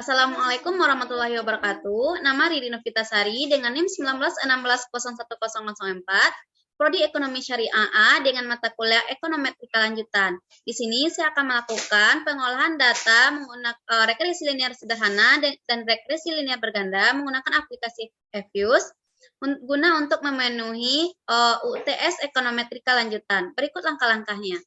Assalamualaikum warahmatullahi wabarakatuh. Nama Riri Novitasari dengan NIM 19160104, Prodi Ekonomi Syariah A dengan mata kuliah Ekonometrika Lanjutan. Di sini saya akan melakukan pengolahan data menggunakan regresi linear sederhana dan regresi linear berganda menggunakan aplikasi Fuse guna untuk memenuhi UTS Ekonometrika Lanjutan. Berikut langkah-langkahnya.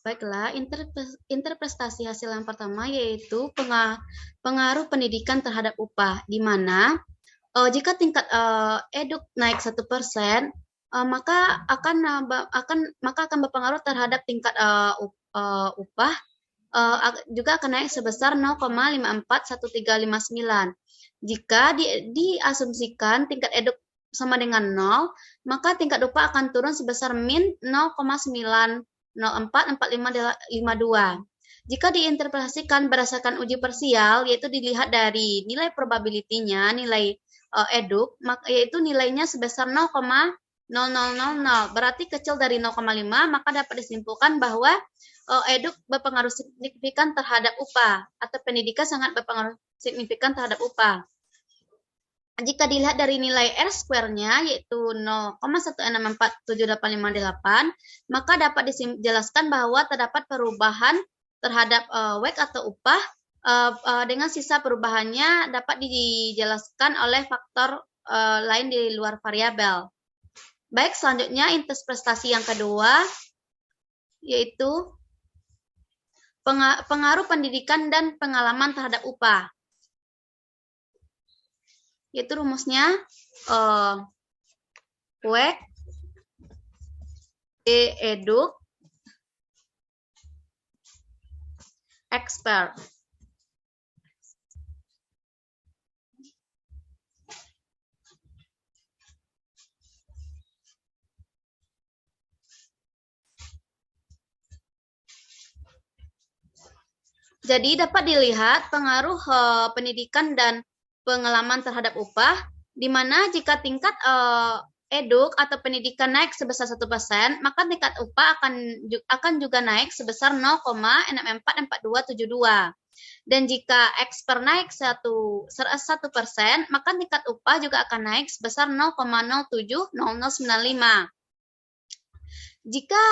Baiklah, interpretasi hasil yang pertama yaitu pengaruh pendidikan terhadap upah, di mana jika tingkat eduk naik 1%, maka akan berpengaruh terhadap tingkat upah, juga akan naik sebesar 0,541359. Jika diasumsikan tingkat eduk sama dengan 0, maka tingkat upah akan turun sebesar min 0,9044552. Jika diinterpretasikan berdasarkan uji parsial, yaitu dilihat dari nilai probability-nya, nilai eduk, yaitu nilainya sebesar 0,0000, berarti kecil dari 0,5, maka dapat disimpulkan bahwa eduk berpengaruh signifikan terhadap upah, atau pendidikan sangat berpengaruh signifikan terhadap upah. Jika dilihat dari nilai R-square-nya, yaitu 0,1647858, maka dapat dijelaskan bahwa terdapat perubahan terhadap WACC atau upah, dengan sisa perubahannya dapat dijelaskan oleh faktor lain di luar variabel. Baik, selanjutnya interpretasi yang kedua, yaitu pengaruh pendidikan dan pengalaman terhadap upah. Yaitu rumusnya WACC eduk expert. Jadi dapat dilihat pengaruh pendidikan dan pengalaman terhadap upah, di mana jika tingkat eduk atau pendidikan naik sebesar 1%, maka tingkat upah akan juga naik sebesar 0,644272. Dan jika expert naik 1%, maka tingkat upah juga akan naik sebesar 0,070095. Jika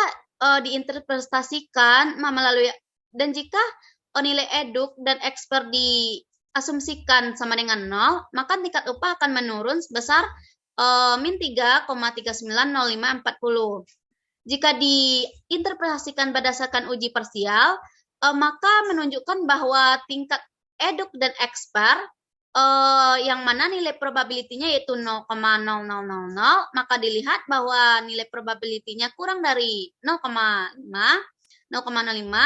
diinterpretasikan melalui, dan jika nilai eduk dan expert diasumsikan sama dengan 0, maka tingkat upah akan menurun sebesar min 3,390540. Jika diinterpretasikan berdasarkan uji parsial, maka menunjukkan bahwa tingkat eduk dan expert yang mana nilai probability-nya yaitu 0,0000, maka dilihat bahwa nilai probability-nya kurang dari 0,05,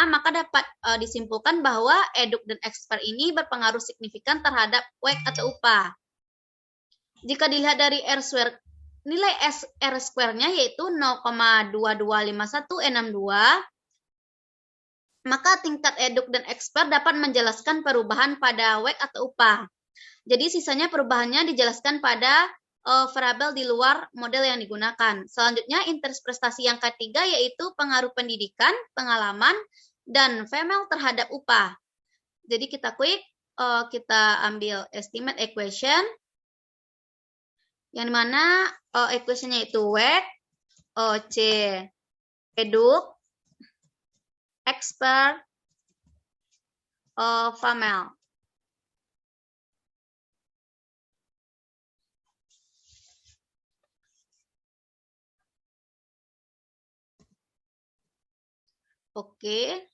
maka dapat disimpulkan bahwa eduk dan expert ini berpengaruh signifikan terhadap WACC atau upah. Jika dilihat dari R-square, nilai R-square-nya yaitu 0,225162, maka tingkat eduk dan expert dapat menjelaskan perubahan pada WACC atau upah. Jadi sisanya perubahannya dijelaskan pada variabel di luar model yang digunakan. Selanjutnya interpretasi yang ketiga yaitu pengaruh pendidikan, pengalaman, dan female terhadap upah. Jadi kita kita ambil estimate equation, yang mana equation-nya itu WACC, C eduk, expert, female. Oke.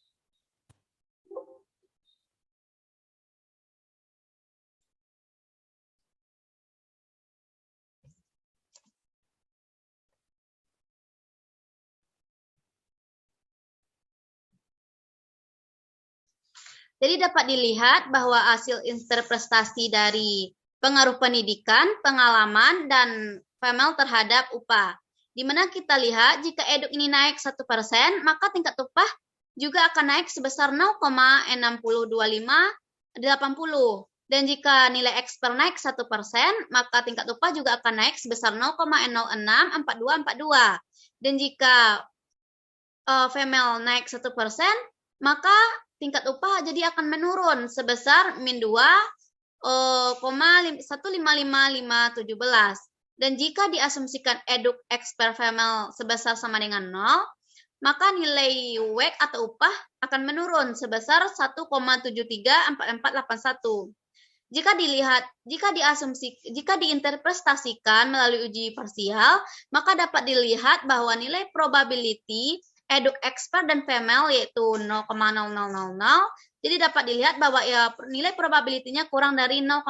Jadi dapat dilihat bahwa hasil interpretasi dari pengaruh pendidikan, pengalaman, dan female terhadap upah. Di mana kita lihat jika eduk ini naik 1%, maka tingkat upah juga akan naik sebesar 0,602580. Dan jika nilai expert naik 1%, maka tingkat upah juga akan naik sebesar 0,064242. Dan jika female naik 1%, maka tingkat upah jadi akan menurun sebesar min 2,155517. Dan jika diasumsikan eduk expert female sebesar sama dengan 0, maka nilai WACC atau upah akan menurun sebesar 1,734481. Jika diinterpretasikan melalui uji parsial, maka dapat dilihat bahwa nilai probability eduk expert dan female yaitu 0,0000. Jadi dapat dilihat bahwa ya nilai probability-nya kurang dari 0,05.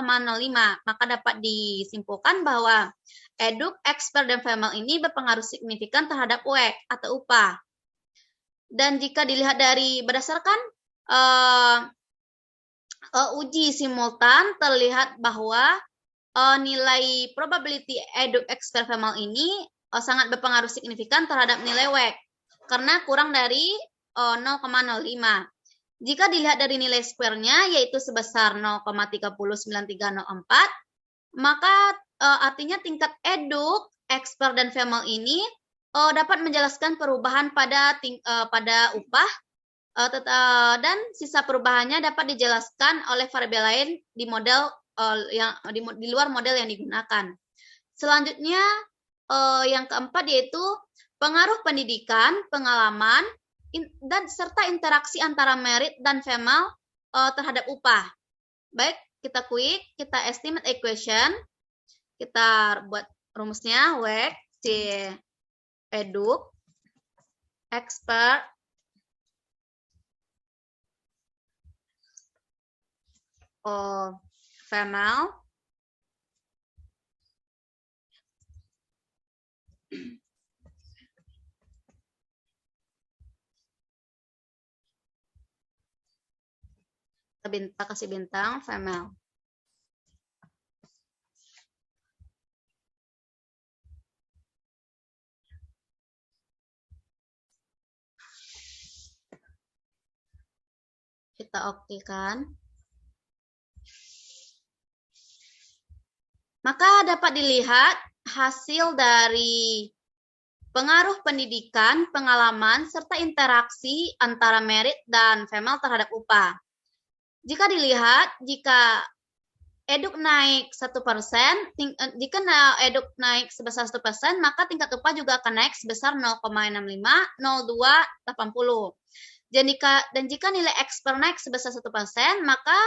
Maka dapat disimpulkan bahwa eduk expert dan female ini berpengaruh signifikan terhadap WACC atau upah. Dan jika dilihat dari berdasarkan uji simultan, terlihat bahwa nilai probability eduk expert female ini sangat berpengaruh signifikan terhadap nilai WACC karena kurang dari 0,05. Jika dilihat dari nilai square-nya yaitu sebesar 0,309304, maka artinya tingkat eduk expert dan female ini dapat menjelaskan perubahan pada upah, dan sisa perubahannya dapat dijelaskan oleh variabel lain di model di luar model yang digunakan. Selanjutnya yang keempat yaitu pengaruh pendidikan, pengalaman, dan serta interaksi antara merit dan female terhadap upah. Baik, kita estimate equation. Kita buat rumusnya WACC C eduk expert female kita kasih bintang female. Kita oke kan? Maka dapat dilihat hasil dari pengaruh pendidikan, pengalaman, serta interaksi antara merit dan female terhadap upah. Jika dilihat, jika eduk naik 1%, jika eduk naik sebesar 1%, maka tingkat upah juga akan naik sebesar 0,650280. Dan jika nilai expert naik sebesar 1%, maka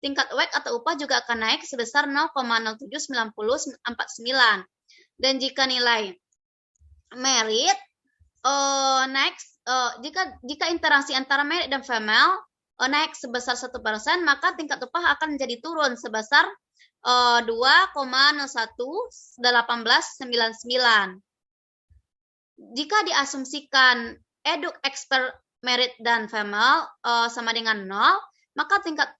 tingkat WACC atau upah juga akan naik sebesar 0,079049. Dan jika nilai merit naik, jika interaksi antara merit dan female naik sebesar 1%, maka tingkat upah akan menjadi turun sebesar 2,011899. Jika diasumsikan eduk expert merit dan female sama dengan 0, maka tingkat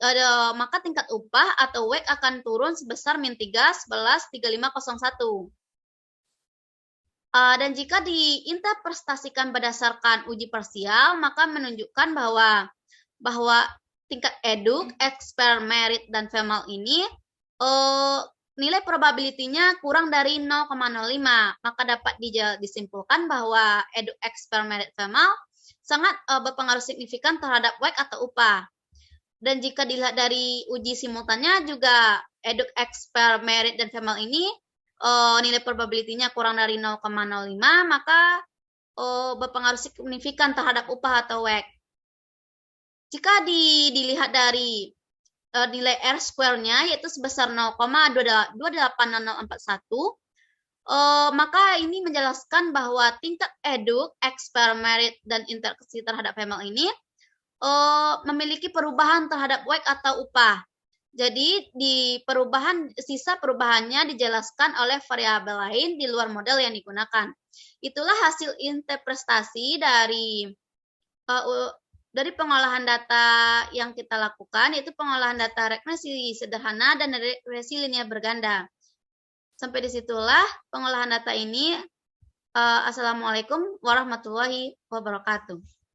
upah atau WACC akan turun sebesar -3,11,3501. Dan jika diinterpretasikan berdasarkan uji parsial, maka menunjukkan bahwa tingkat eduk expert merit dan female ini nilai probability-nya kurang dari 0,05, maka dapat disimpulkan bahwa eduk expert merit female sangat berpengaruh signifikan terhadap WACC atau upah. Dan jika dilihat dari uji simultannya juga eduk expert merit dan female ini nilai probability-nya kurang dari 0,05, maka berpengaruh signifikan terhadap upah atau WACC. Jika dilihat dari nilai R square-nya yaitu sebesar 0,28041, maka ini menjelaskan bahwa tingkat eduk, expert merit, dan interaksi terhadap female ini memiliki perubahan terhadap WACC atau upah. Jadi sisa perubahannya dijelaskan oleh variabel lain di luar model yang digunakan. Itulah hasil interpretasi dari pengolahan data yang kita lakukan, yaitu pengolahan data regresi sederhana dan regresi linear berganda. Sampai disitulah pengolahan data ini. Assalamualaikum warahmatullahi wabarakatuh.